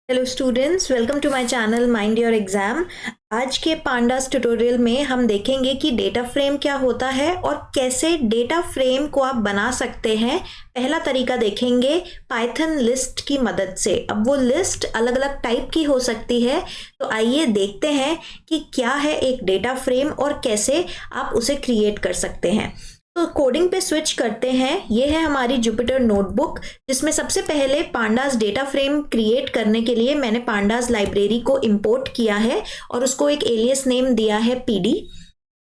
Hello students, welcome to my channel mind your exam. आज के pandas tutorial में हम देखेंगे कि डेटा फ्रेम क्या होता है और कैसे डेटा फ्रेम को आप बना सकते हैं। पहला तरीका देखेंगे पाइथन लिस्ट की मदद से। अब वो लिस्ट अलग अलग टाइप की हो सकती है, तो आइए देखते हैं कि क्या है एक डेटा फ्रेम और कैसे आप उसे क्रिएट कर सकते हैं। तो कोडिंग पे स्विच करते हैं। ये है हमारी जुपिटर नोटबुक, जिसमें सबसे पहले पांडास डेटा फ्रेम क्रिएट करने के लिए मैंने पांडास लाइब्रेरी को इंपोर्ट किया है और उसको एक एलियस नेम दिया है पीडी।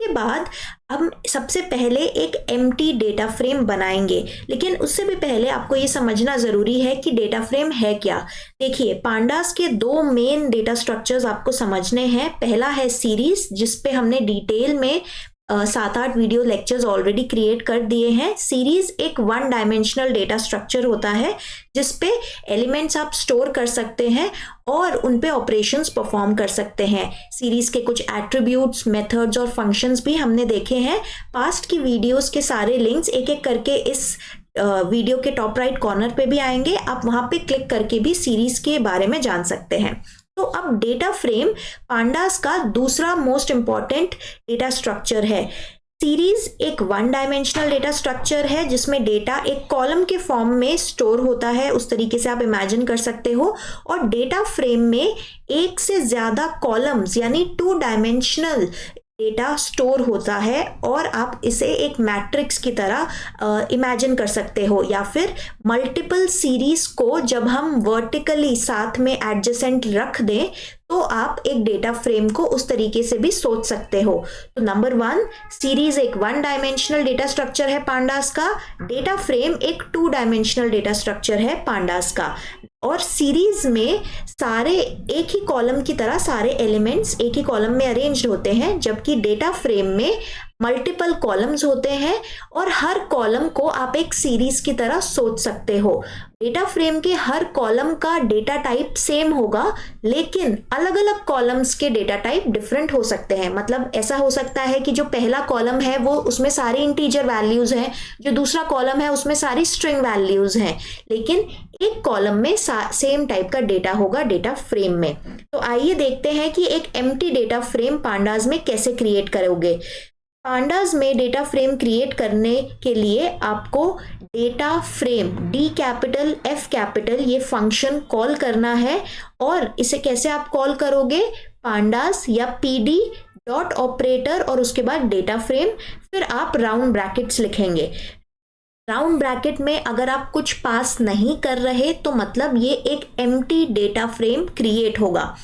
के बाद हम सबसे पहले एक एम्प्टी डेटा फ्रेम बनाएंगे, लेकिन उससे भी पहले आपको ये समझना जरूरी है कि डेटा फ्रेम है क्या। देखिए, पांडास के दो मेन डेटा स्ट्रक्चर्स आपको समझने हैं। पहला है सीरीज, जिसपे हमने डिटेल में 7-8 वीडियो लेक्चर्स ऑलरेडी क्रिएट कर दिए हैं। सीरीज एक वन डायमेंशनल डेटा स्ट्रक्चर होता है जिसपे एलिमेंट्स आप स्टोर कर सकते हैं और उन पे ऑपरेशंस परफॉर्म कर सकते हैं। सीरीज के कुछ एट्रीब्यूट्स, मेथड्स और फंक्शंस भी हमने देखे हैं। पास्ट की वीडियोस के सारे लिंक्स एक एक करके इस वीडियो के टॉप राइट कॉर्नर पे भी आएंगे। आप वहां पे क्लिक करके भी सीरीज के बारे में जान सकते हैं। तो अब डेटा फ्रेम पांडास का दूसरा मोस्ट इंपॉर्टेंट डेटा स्ट्रक्चर है। सीरीज एक वन डायमेंशनल डेटा स्ट्रक्चर है जिसमें डेटा एक कॉलम के फॉर्म में स्टोर होता है, उस तरीके से आप इमेजिन कर सकते हो। और डेटा फ्रेम में एक से ज्यादा कॉलम्स यानी 2 डायमेंशनल डेटा स्टोर होता है और आप इसे एक मैट्रिक्स की तरह इमेजिन कर सकते हो, या फिर मल्टीपल सीरीज को जब हम वर्टिकली साथ में एडजेसेंट रख दें तो आप एक डेटा फ्रेम को उस तरीके से भी सोच सकते हो। तो नंबर 1, सीरीज एक 1 डायमेंशनल डेटा स्ट्रक्चर है पांडास का। डेटा फ्रेम एक 2 डायमेंशनल डेटा स्ट्रक्चर है पांडास का। और सीरीज में सारे एक ही कॉलम की तरह सारे एलिमेंट्स एक ही कॉलम में अरेंज्ड होते हैं, जबकि डेटा फ्रेम में मल्टीपल कॉलम्स होते हैं और हर कॉलम को आप एक सीरीज की तरह सोच सकते हो। डेटा फ्रेम के हर कॉलम का डेटा टाइप सेम होगा, लेकिन अलग अलग कॉलम्स के डेटा टाइप डिफरेंट हो सकते हैं। मतलब ऐसा हो सकता है कि जो पहला कॉलम है वो उसमें सारी इंटीजर वैल्यूज हैं, जो दूसरा कॉलम है उसमें सारी स्ट्रिंग वैल्यूज हैं, लेकिन एक कॉलम में सेम टाइप का डेटा होगा डेटा फ्रेम में। तो आइए देखते हैं कि एक एम्प्टी डेटा फ्रेम पांडास में कैसे क्रिएट करोगे। पांडास में डेटा फ्रेम क्रिएट करने के लिए आपको data frame D capital F capital ये फंक्शन कॉल करना है। और इसे कैसे आप कॉल करोगे? पांडास या पीडी डॉट ऑपरेटर और उसके बाद डेटा फ्रेम, फिर आप राउंड ब्रैकेट्स लिखेंगे। राउंड ब्रैकेट में अगर आप कुछ पास नहीं कर रहे तो मतलब ये एक एम्प्टी डेटा फ्रेम क्रिएट होगा।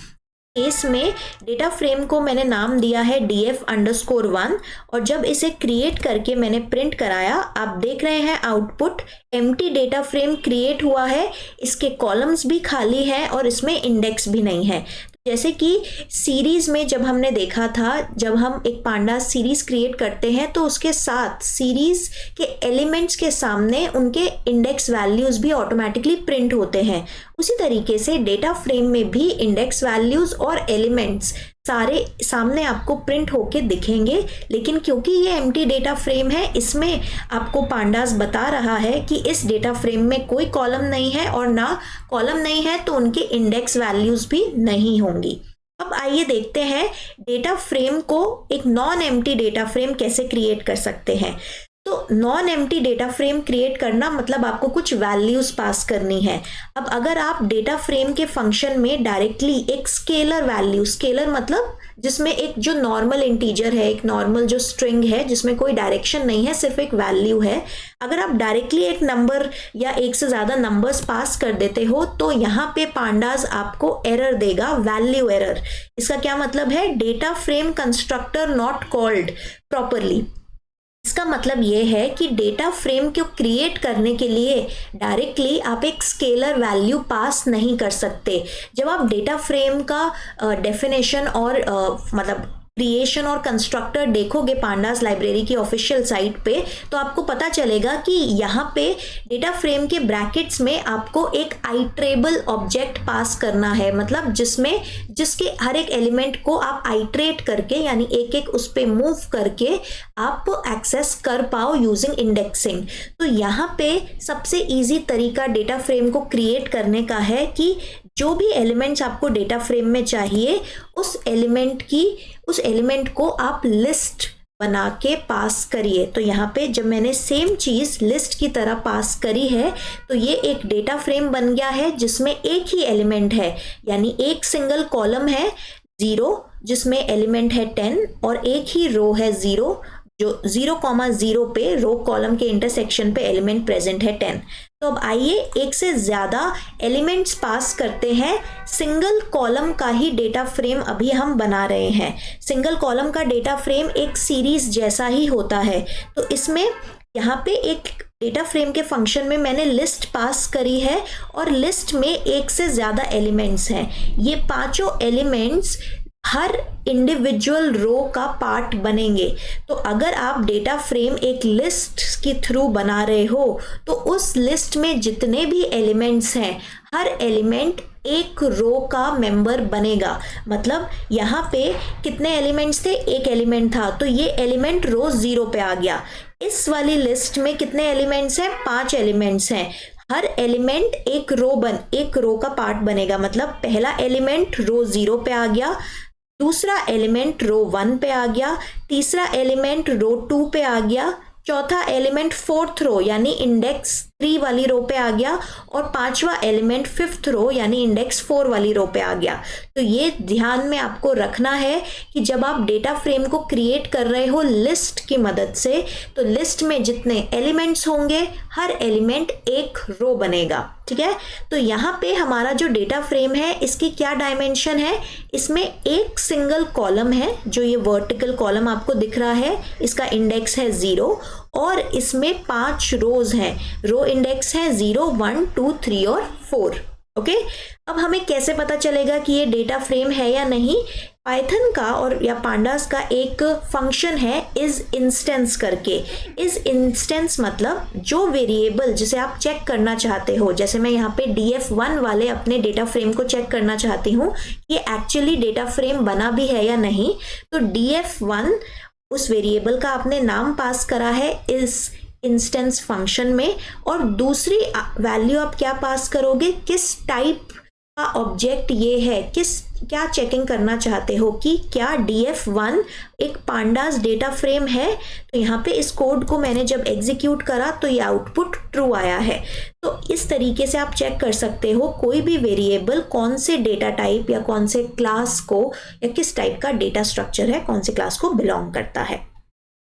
केस में डेटा फ्रेम को मैंने नाम दिया है df_1 और जब इसे क्रिएट करके मैंने प्रिंट कराया, आप देख रहे हैं output empty data frame create हुआ है। इसके कॉलम्स भी खाली हैं और इसमें इंडेक्स भी नहीं है। जैसे कि सीरीज में जब हमने देखा था, जब हम एक पांडास सीरीज क्रिएट करते हैं तो उसके साथ सीरीज के एलिमेंट्स के सामने उनके इंडेक्स वैल्यूज भी ऑटोमेटिकली प्रिंट होते हैं। उसी तरीके से डेटा फ्रेम में भी इंडेक्स वैल्यूज और एलिमेंट्स सारे सामने आपको प्रिंट होके दिखेंगे। लेकिन क्योंकि ये एम्प्टी डेटा फ्रेम है, इसमें आपको पांडास बता रहा है कि इस डेटा फ्रेम में कोई कॉलम नहीं है, और ना कॉलम नहीं है तो उनके इंडेक्स वैल्यूज भी नहीं होंगी। अब आइए देखते हैं डेटा फ्रेम को एक नॉन एम्प्टी डेटा फ्रेम कैसे क्रिएट कर सकते हैं। तो non empty data frame create करना मतलब आपको कुछ वैल्यूज पास करनी है। अब अगर आप डेटा फ्रेम के फंक्शन में डायरेक्टली एक स्केलर वैल्यू, स्केलर मतलब जिसमें एक जो नॉर्मल इंटीजर है, एक नॉर्मल जो स्ट्रिंग है जिसमें कोई डायरेक्शन नहीं है, सिर्फ एक वैल्यू है, अगर आप डायरेक्टली एक नंबर या एक से ज्यादा नंबर्स पास कर देते हो तो यहाँ पे पांडास आपको एरर देगा, वैल्यू एरर। इसका क्या मतलब है? Data frame constructor not called properly. इसका मतलब ये है कि डेटा फ्रेम को क्रिएट करने के लिए डायरेक्टली आप एक स्केलर वैल्यू पास नहीं कर सकते। जब आप डेटा फ्रेम का डेफिनेशन और मतलब क्रिएशन और कंस्ट्रक्टर देखोगे पांडास लाइब्रेरी की ऑफिशियल साइट पे, तो आपको पता चलेगा कि यहाँ पे डेटा फ्रेम के ब्रैकेट्स में आपको एक आइट्रेबल ऑब्जेक्ट पास करना है। मतलब जिसके हर एक एलिमेंट को आप आइट्रेट करके यानी एक एक उस पे मूव करके आप एक्सेस कर पाओ यूजिंग इंडेक्सिंग। तो यहाँ पे सबसे इजी तरीका डेटा फ्रेम को क्रिएट करने का है कि जो भी एलिमेंट्स आपको डेटा फ्रेम में चाहिए उस एलिमेंट को आप लिस्ट बना के पास करिए। तो यहाँ पे जब मैंने सेम चीज लिस्ट की तरह पास करी है तो ये एक डेटा फ्रेम बन गया है जिसमें एक ही एलिमेंट है, यानी एक सिंगल कॉलम है 0 जिसमें एलिमेंट है 10 और एक ही रो है 0 जो 0,0 पे रो कॉलम के इंटरसेक्शन पे एलिमेंट प्रेजेंट है 10। तो अब आइए एक से ज़्यादा एलिमेंट्स पास करते हैं। सिंगल कॉलम का ही डेटा फ्रेम अभी हम बना रहे हैं। सिंगल कॉलम का डेटा फ्रेम एक सीरीज जैसा ही होता है। तो इसमें यहाँ पे एक डेटा फ्रेम के फंक्शन में मैंने लिस्ट पास करी है और लिस्ट में एक से ज़्यादा एलिमेंट्स हैं। ये पांचों एलिमेंट्स हर इंडिविजुअल रो का पार्ट बनेंगे। तो अगर आप डेटा फ्रेम एक लिस्ट के थ्रू बना रहे हो तो उस लिस्ट में जितने भी एलिमेंट्स हैं हर एलिमेंट एक रो का मेंबर बनेगा। मतलब यहाँ पे कितने एलिमेंट्स थे, एक एलिमेंट था तो ये एलिमेंट रो 0 पे आ गया। इस वाली लिस्ट में कितने एलिमेंट्स हैं, 5 एलिमेंट्स हैं। हर एलिमेंट एक रो का पार्ट बनेगा। मतलब पहला एलिमेंट रो 0 पे आ गया, दूसरा एलिमेंट रो 1 पे आ गया, तीसरा एलिमेंट रो 2 पे आ गया, चौथा एलिमेंट 4th रो यानी इंडेक्स 3 वाली रो पे आ गया और पांचवा एलिमेंट 5th रो यानी इंडेक्स 4 वाली रो पे आ गया। तो ये ध्यान में आपको रखना है कि जब आप डेटा फ्रेम को क्रिएट कर रहे हो लिस्ट की मदद से तो लिस्ट में जितने एलिमेंट्स होंगे हर एलिमेंट एक रो बनेगा। ठीक है, तो यहाँ पे हमारा जो डेटा फ्रेम है इसकी क्या डायमेंशन है, इसमें एक सिंगल कॉलम है जो ये वर्टिकल कॉलम आपको दिख रहा है, इसका इंडेक्स है 0 और इसमें 5 रोज हैं। रो इंडेक्स है 0, 1, 2, 3 और 4। ओके, अब हमें कैसे पता चलेगा कि ये डेटा फ्रेम है या नहीं। पाइथन का और या पांडास का एक फंक्शन है इज इंस्टेंस करके। इज इंस्टेंस मतलब जो वेरिएबल जिसे आप चेक करना चाहते हो, जैसे मैं यहाँ पे df1 वाले अपने डेटा फ्रेम को चेक करना चाहती हूँ ये एक्चुअली डेटा फ्रेम बना भी है या नहीं। तो df1 उस वेरिएबल का आपने नाम पास करा है इस इंस्टेंस फंक्शन में और दूसरी वैल्यू आप क्या पास करोगे, किस टाइप का ऑब्जेक्ट ये है, क्या चेकिंग करना चाहते हो कि क्या df1 एक पांडास डेटा फ्रेम है। तो यहाँ पे इस कोड को मैंने जब एग्जीक्यूट करा तो ये आउटपुट ट्रू आया है। तो इस तरीके से आप चेक कर सकते हो कोई भी वेरिएबल कौन से डेटा टाइप या कौन से क्लास को या किस टाइप का डेटा स्ट्रक्चर है, कौन से क्लास को बिलोंग करता है।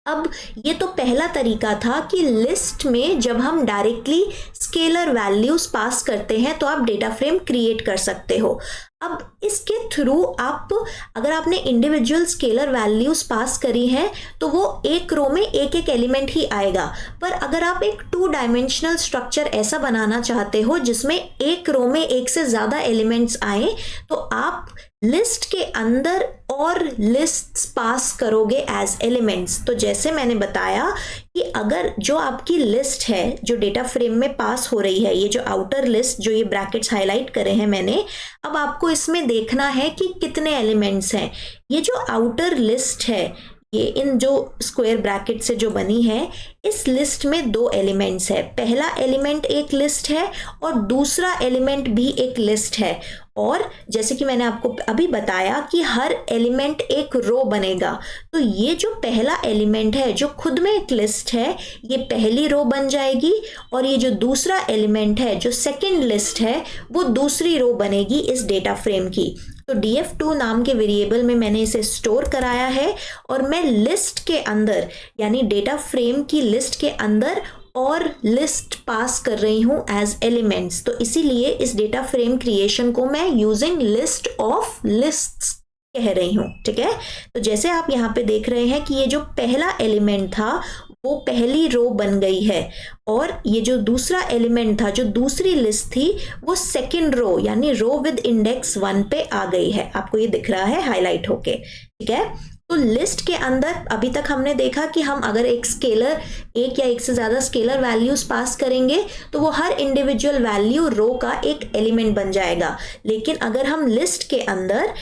अब ये तो पहला तरीका था कि लिस्ट में जब हम डायरेक्टली स्केलर वैल्यूज पास करते हैं तो आप डेटा फ्रेम क्रिएट कर सकते हो। अब इसके थ्रू अगर आपने इंडिविजुअल स्केलर वैल्यूज पास करी हैं तो वो एक रो में एक एक एलिमेंट ही आएगा। पर अगर आप एक 2 डायमेंशनल स्ट्रक्चर ऐसा बनाना चाहते हो जिसमें एक रो में एक से ज़्यादा एलिमेंट्स आए तो आप लिस्ट के अंदर और लिस्ट्स पास करोगे एज एलिमेंट्स। तो जैसे मैंने बताया कि अगर जो आपकी लिस्ट है जो डेटा फ्रेम में पास हो रही है, ये जो आउटर लिस्ट जो ये ब्रैकेट्स हाईलाइट करे हैं मैंने, अब आपको इसमें देखना है कि कितने एलिमेंट्स हैं। ये जो आउटर लिस्ट है ये इन जो स्क्वायर ब्रैकेट से जो बनी है इस लिस्ट में 2 एलिमेंट्स है। पहला एलिमेंट एक लिस्ट है और दूसरा एलिमेंट भी एक लिस्ट है। और जैसे कि मैंने आपको अभी बताया कि हर एलिमेंट एक रो बनेगा। तो ये जो पहला एलिमेंट है जो खुद में एक लिस्ट है ये पहली रो बन जाएगी और ये जो दूसरा एलिमेंट है जो सेकंड लिस्ट है वो दूसरी रो बनेगी इस डेटा फ्रेम की। तो df2 नाम के वेरिएबल में मैंने इसे स्टोर कराया है और मैं लिस्ट के अंदर यानी डेटा फ्रेम की लिस्ट के अंदर और लिस्ट पास कर रही हूं एज एलिमेंट्स। तो इसीलिए इस डेटा फ्रेम क्रिएशन को मैं यूजिंग लिस्ट ऑफ लिस्ट्स कह रही हूं। ठीक है, तो जैसे आप यहाँ पे देख रहे हैं कि ये जो पहला एलिमेंट था वो पहली रो बन गई है और ये जो दूसरा एलिमेंट था जो दूसरी लिस्ट थी वो सेकंड रो यानी रो विद इंडेक्स 1 पे आ गई है। आपको ये दिख रहा है हाईलाइट होके। ठीक है, तो लिस्ट के अंदर अभी तक हमने देखा कि हम अगर एक या एक से ज़्यादा स्केलर वैल्यूज पास करेंगे तो वो हर इंडिविजुअल वैल्यू रो का एक एलिमेंट बन जाएगा। लेकिन अगर हम लिस्ट के अंदर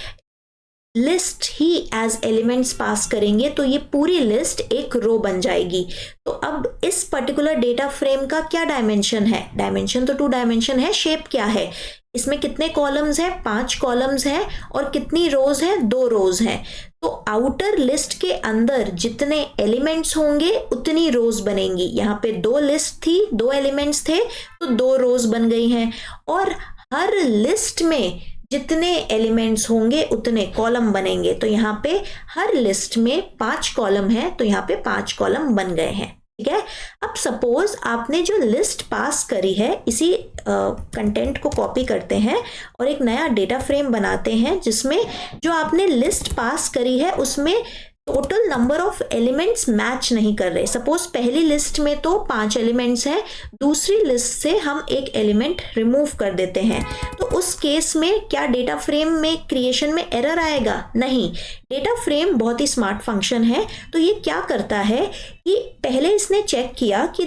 लिस्ट ही एज एलिमेंट्स पास करेंगे तो ये पूरी लिस्ट एक रो बन जाएगी। तो अब इस पर्टिकुलर डेटा फ्रेम का क्या डायमेंशन है? डायमेंशन तो 2 डायमेंशन है। शेप क्या है? इसमें कितने कॉलम्स हैं? 5 कॉलम्स हैं। और कितनी रोज हैं? 2 रोज हैं। तो आउटर लिस्ट के अंदर जितने एलिमेंट्स होंगे उतनी रोज बनेंगी। यहाँ पे 2 लिस्ट थी, 2 एलिमेंट्स थे, तो 2 रोज बन गई हैं। और हर लिस्ट में जितने एलिमेंट्स होंगे उतने कॉलम बनेंगे। तो यहाँ पे हर लिस्ट में 5 कॉलम है, तो यहाँ पे 5 कॉलम बन गए हैं। ठीक है। अब सपोज आपने जो लिस्ट पास करी है, इसी कंटेंट को कॉपी करते हैं और एक नया डेटा फ्रेम बनाते हैं जिसमें जो आपने लिस्ट पास करी है उसमें total number of elements match नहीं कर रहे। सपोज पहली लिस्ट में तो 5 एलिमेंट्स हैं, दूसरी लिस्ट से हम एक एलिमेंट रिमूव कर देते हैं। तो उस केस में क्या डेटा फ्रेम में क्रिएशन में एरर आएगा? नहीं। डेटा फ्रेम बहुत ही स्मार्ट फंक्शन है। तो ये क्या करता है कि पहले इसने चेक किया कि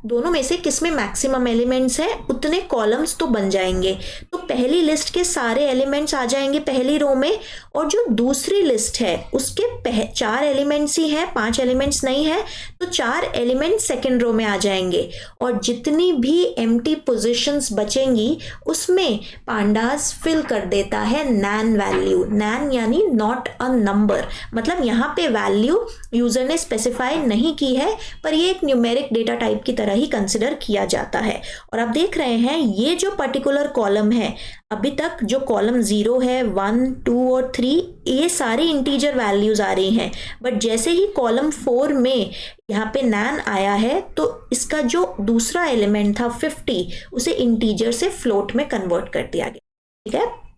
दोनों में से किस में मैक्सिमम एलिमेंट्स हैं, उतने कॉलम्स तो बन जाएंगे। तो पहली लिस्ट के सारे एलिमेंट्स आ जाएंगे पहली रो में, और जो दूसरी लिस्ट है उसके 4 एलिमेंट्स ही हैं, 5 एलिमेंट्स नहीं है, तो 4 एलिमेंट्स सेकेंड रो में आ जाएंगे। और जितनी भी एम्प्टी पोजीशंस बचेंगी उसमें पांडास फिल कर देता है नैन वैल्यू। नैन यानी नॉट अ नंबर, मतलब यहाँ पे वैल्यू यूजर ने स्पेसिफाई नहीं की है, पर ये एक न्यूमेरिक डेटा टाइप की तरह ही कंसिडर किया जाता है। और आप देख रहे हैं ये जो पर्टिकुलर कॉलम है, अभी तक जो कॉलम 0 है, 1, 2 और 3, ये सारी इंटीजर वैल्यूज आ रही हैं। बट जैसे ही कॉलम 4 में यहाँ पे नैन आया है तो इसका जो दूसरा एलिमेंट था 50, उसे इंटीजर से फ्लोट में कन्वर्ट कर दिया गया। ठीक है।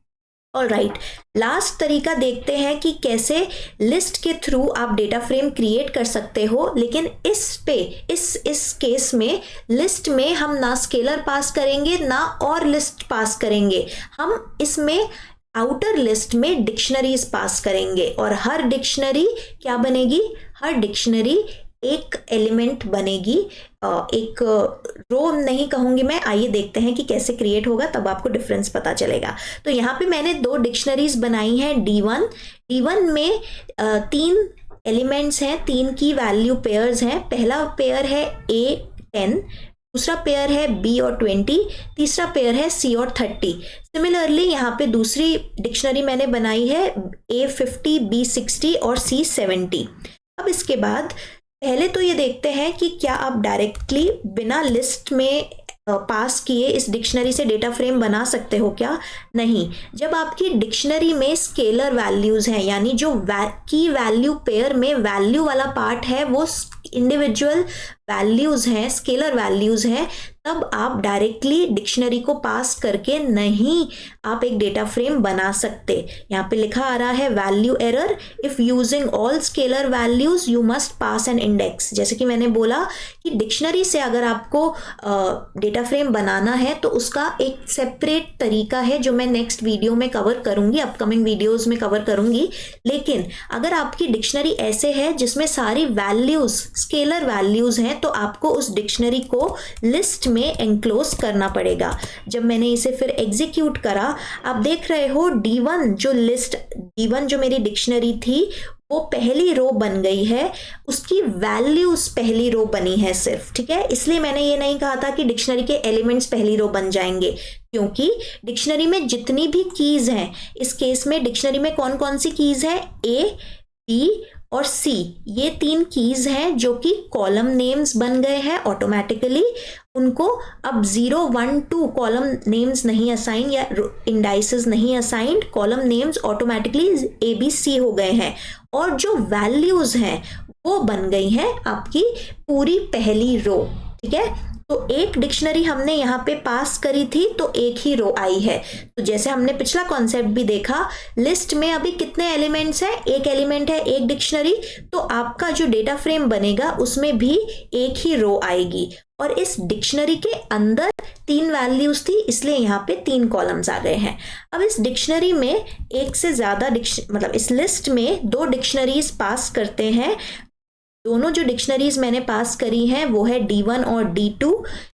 ऑलराइट, लास्ट तरीका देखते हैं कि कैसे लिस्ट के थ्रू आप डेटा फ्रेम क्रिएट कर सकते हो। लेकिन इस केस में लिस्ट में हम ना स्केलर पास करेंगे ना और लिस्ट पास करेंगे। हम इसमें आउटर लिस्ट में डिक्शनरीज पास करेंगे। और हर डिक्शनरी क्या बनेगी? हर डिक्शनरी एक एलिमेंट बनेगी, एक रो नहीं कहूंगी मैं। आइए देखते हैं कि कैसे क्रिएट होगा, तब आपको डिफरेंस पता चलेगा। तो यहाँ पे मैंने 2 डिक्शनरीज बनाई हैं। D1 में 3 एलिमेंट्स हैं, 3 की वैल्यू पेयर्स हैं। पहला पेयर है A10, दूसरा पेयर है B और 20, तीसरा पेयर है C और 30। सिमिलरली यहाँ पे दूसरी डिक्शनरी मैंने बनाई है A50, B60 और C70। अब इसके बाद पहले तो ये देखते हैं कि क्या आप डायरेक्टली बिना लिस्ट में पास किए इस डिक्शनरी से डेटा फ्रेम बना सकते हो क्या? नहीं। जब आपकी डिक्शनरी में स्केलर वैल्यूज हैं, यानी जो की वैल्यू पेयर में वैल्यू वाला पार्ट है वो इंडिविजुअल वैल्यूज हैं, स्केलर वैल्यूज हैं, तब आप डायरेक्टली डिक्शनरी को पास करके नहीं आप एक डेटा फ्रेम बना सकते। यहाँ पे लिखा आ रहा है value error, if using all scalar values you must pass an index. जैसे कि मैंने बोला कि डिक्शनरी से अगर आपको डेटा फ्रेम बनाना है तो उसका एक सेपरेट तरीका है जो मैं नेक्स्ट वीडियो में कवर करूंगी, अपकमिंग वीडियोज में कवर करूंगी। लेकिन अगर आपकी डिक्शनरी ऐसे है जिसमें सारी वैल्यूज स्केलर वैल्यूज हैं तो आपको उस डिक्शनरी को लिस्ट में एनक्लोज करना पड़ेगा। जब मैंने इसे फिर एग्जीक्यूट करा, आप देख रहे हो D1 जो मेरी डिक्शनरी थी वो पहली रो बन गई है, उसकी वैल्यूज पहली रो बनी है सिर्फ। ठीक है, इसलिए मैंने ये नहीं कहा था कि डिक्शनरी के एलिमेंट्स पहली रो बन जाएंगे, क्योंकि डिक्शनरी में जितनी भी कीज हैं, इस केस में डिक्शनरी में कौन कौन सी कीज है? A, B और C, ये 3 कीज हैं जो कि कॉलम नेम्स बन गए हैं ऑटोमेटिकली। उनको अब 0, 1, 2 कॉलम नेम्स नहीं असाइन या इंडाइसेस नहीं assigned, column names automatically ABC हो गए हैं। और जो वैल्यूज हैं वो बन गई हैं आपकी पूरी पहली रो। ठीक है, तो एक डिक्शनरी हमने यहाँ पे पास करी थी तो एक ही रो आई है। तो जैसे हमने पिछला कॉन्सेप्ट भी देखा, लिस्ट में अभी कितने एलिमेंट्स हैं? एक एलिमेंट है, एक डिक्शनरी, तो आपका जो डेटा फ्रेम बनेगा उसमें भी एक ही रो आएगी। और इस डिक्शनरी के अंदर 3 वैल्यूज थी, इसलिए यहाँ पे 3 कॉलम्स आ गए हैं। अब इस डिक्शनरी में एक से ज्यादा मतलब इस लिस्ट में 2 डिक्शनरीज पास करते हैं। दोनों जो डिक्शनरीज मैंने पास करी हैं वो है D1 और D2।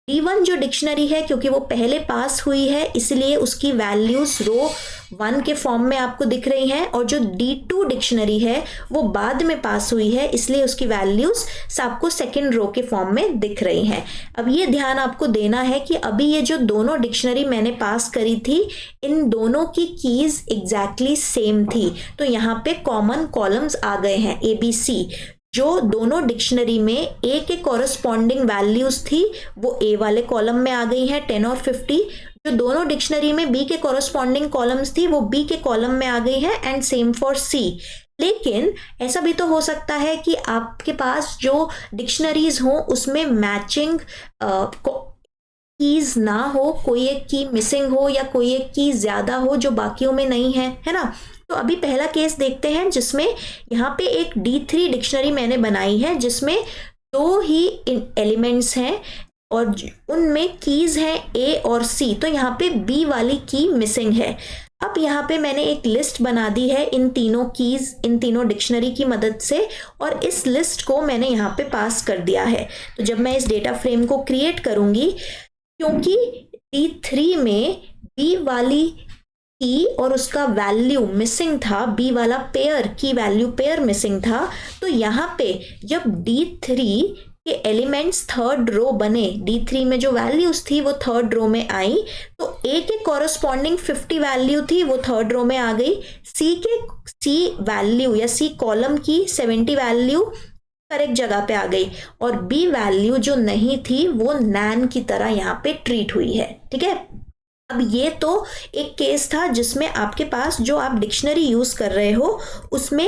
D1 जो डिक्शनरी है, क्योंकि वो पहले पास हुई है इसलिए उसकी वैल्यूज रो 1 के फॉर्म में आपको दिख रही हैं, और जो D2 डिक्शनरी है वो बाद में पास हुई है, इसलिए उसकी वैल्यूज आपको सेकेंड रो के फॉर्म में दिख रही हैं। अब ये ध्यान आपको देना है कि अभी ये जो दोनों डिक्शनरी मैंने पास करी थी, इन दोनों की कीज एग्जैक्टली सेम थी, तो यहाँ पे कॉमन कॉलम्स आ गए हैं ABC। जो दोनों डिक्शनरी में ए के कॉरस्पॉन्डिंग वैल्यूज थी वो ए वाले कॉलम में आ गई हैं 10 और 50। जो दोनों डिक्शनरी में बी के कॉरस्पॉन्डिंग कॉलम्स थी वो बी के कॉलम में आ गई हैं, एंड सेम फॉर सी। लेकिन ऐसा भी तो हो सकता है कि आपके पास जो डिक्शनरीज हो उसमें मैचिंग कीज ना हो, कोई एक की मिसिंग हो या कोई एक की ज्यादा हो जो बाकियों में नहीं है, है ना। तो अभी पहला केस देखते हैं जिसमें यहाँ पे एक D3 डिक्शनरी मैंने बनाई है जिसमें 2 ही एलिमेंट्स हैं और उनमें कीज हैं A और C, तो यहाँ पे B वाली की मिसिंग है। अब यहाँ पे मैंने एक लिस्ट बना दी है इन तीनों कीज, इन तीनों डिक्शनरी की मदद से, और इस लिस्ट को मैंने यहाँ पे पास कर दिया है। तो जब मैं इस डेटा फ्रेम को क्रिएट करूंगी, क्योंकि D3 में B वाली की और उसका वैल्यू मिसिंग था, बी वाला पेयर की वैल्यू पेयर मिसिंग था, तो यहाँ पे जब D3 के एलिमेंट्स थर्ड रो बने, D3 में जो वैल्यूज थी वो थर्ड रो में आई, तो A के कॉरस्पॉन्डिंग 50 वैल्यू थी वो थर्ड रो में आ गई, C वैल्यू या C कॉलम की 70 वैल्यू करेक्ट जगह पे आ गई, और B वैल्यू जो नहीं थी वो नैन की तरह यहाँ पे ट्रीट हुई है। ठीक है, अब ये तो एक केस था जिसमें आपके पास जो आप डिक्शनरी यूज कर रहे हो उसमें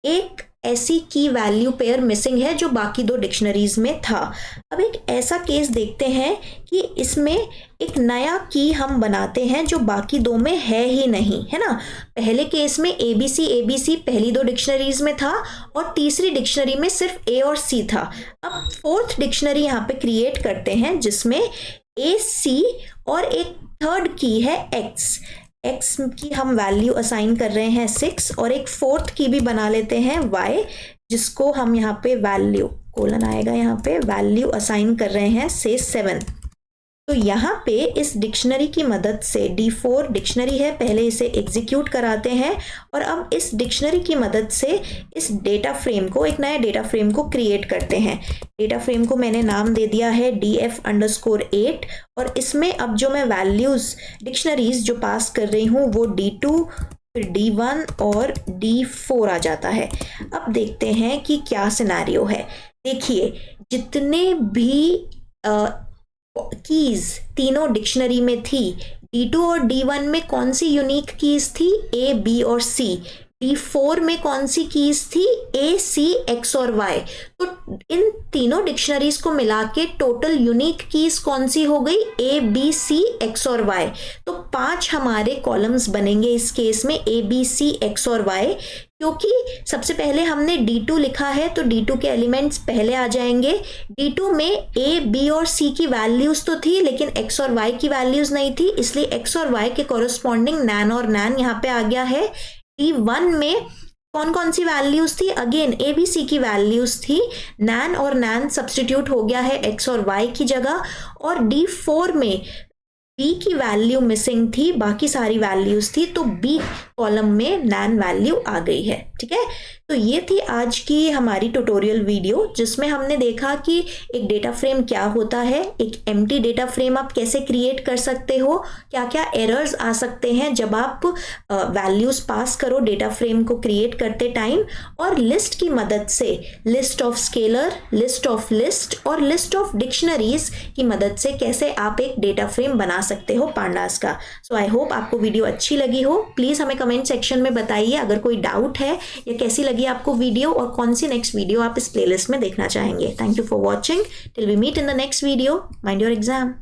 एक ऐसी की वैल्यू पेयर मिसिंग है जो बाकी 2 डिक्शनरीज में था। अब एक ऐसा केस देखते हैं कि इसमें एक नया की हम बनाते हैं जो बाकी 2 में है ही नहीं, है ना। पहले केस में ABC पहली 2 डिक्शनरीज में था और तीसरी डिक्शनरी में सिर्फ A और C था। अब फोर्थ डिक्शनरी यहाँ पे क्रिएट करते हैं जिसमें AC और एक थर्ड की है X की हम वैल्यू असाइन कर रहे हैं 6, और एक फोर्थ की भी बना लेते हैं Y, जिसको हम यहाँ पे वैल्यू कोलन आएगा, यहाँ पे वैल्यू असाइन कर रहे हैं से 7। तो यहाँ पे इस डिक्शनरी की मदद से D4 डिक्शनरी है, पहले इसे एग्जीक्यूट कराते हैं और अब इस डिक्शनरी की मदद से इस डेटा फ्रेम को, एक नया डेटा फ्रेम को क्रिएट करते हैं। डेटा फ्रेम को मैंने नाम दे दिया है DF_8, और इसमें अब जो मैं वैल्यूज डिक्शनरीज जो पास कर रही हूँ वो D2, फिर D1 और D4 आ जाता है। अब देखते हैं कि क्या सिनेरियो है। देखिए, जितने भी कीज तीनों डिक्शनरी में थी, D2 और D1 में कौन सी यूनिक कीज थी? A, B और C। D4 में कौन सी कीज थी? A, C, X और Y। तो इन तीनों डिक्शनरीज को मिला के टोटल यूनिक कीज कौन सी हो गई? A, B, C, X और Y। तो 5 हमारे कॉलम्स बनेंगे इस केस में, A, B, C, X और Y, क्योंकि सबसे पहले हमने D2 लिखा है तो D2 के एलिमेंट्स पहले आ जाएंगे। D2 में A, B और C की वैल्यूज तो थी लेकिन X और Y की वैल्यूज नहीं थी, इसलिए X और Y के कॉरस्पॉन्डिंग नैन और नैन यहाँ पे आ गया है। D1 में कौन कौन सी वैल्यूज थी? अगेन A, B, C की वैल्यूज थी, नैन और नैन सब्स्टिट्यूट हो गया है X और Y की जगह, और D4 में B की वैल्यू मिसिंग थी, बाकी सारी वैल्यूज थी, तो B कॉलम में नैन वैल्यू आ गई है। ठीक है, तो ये थी आज की हमारी ट्यूटोरियल वीडियो जिसमें हमने देखा कि एक डेटा फ्रेम क्या होता है, एक एम्प्टी डेटा फ्रेम आप कैसे क्रिएट कर सकते हो, क्या क्या एरर्स आ सकते हैं जब आप वैल्यूज पास करो डेटा फ्रेम को क्रिएट करते टाइम, और लिस्ट की मदद से, list of scalar, list of list और लिस्ट ऑफ डिक्शनरीज की मदद से कैसे आप एक डेटा फ्रेम बना सकते हो पांडास का। सो आई होप आपको वीडियो अच्छी लगी हो। प्लीज हमें कमेंट सेक्शन में बताइए अगर कोई डाउट है या कैसी लगी आपको वीडियो और कौन सी नेक्स्ट वीडियो आप इस प्लेलिस्ट में देखना चाहेंगे। Thank you for watching. Till we meet in the next video. Mind your exam.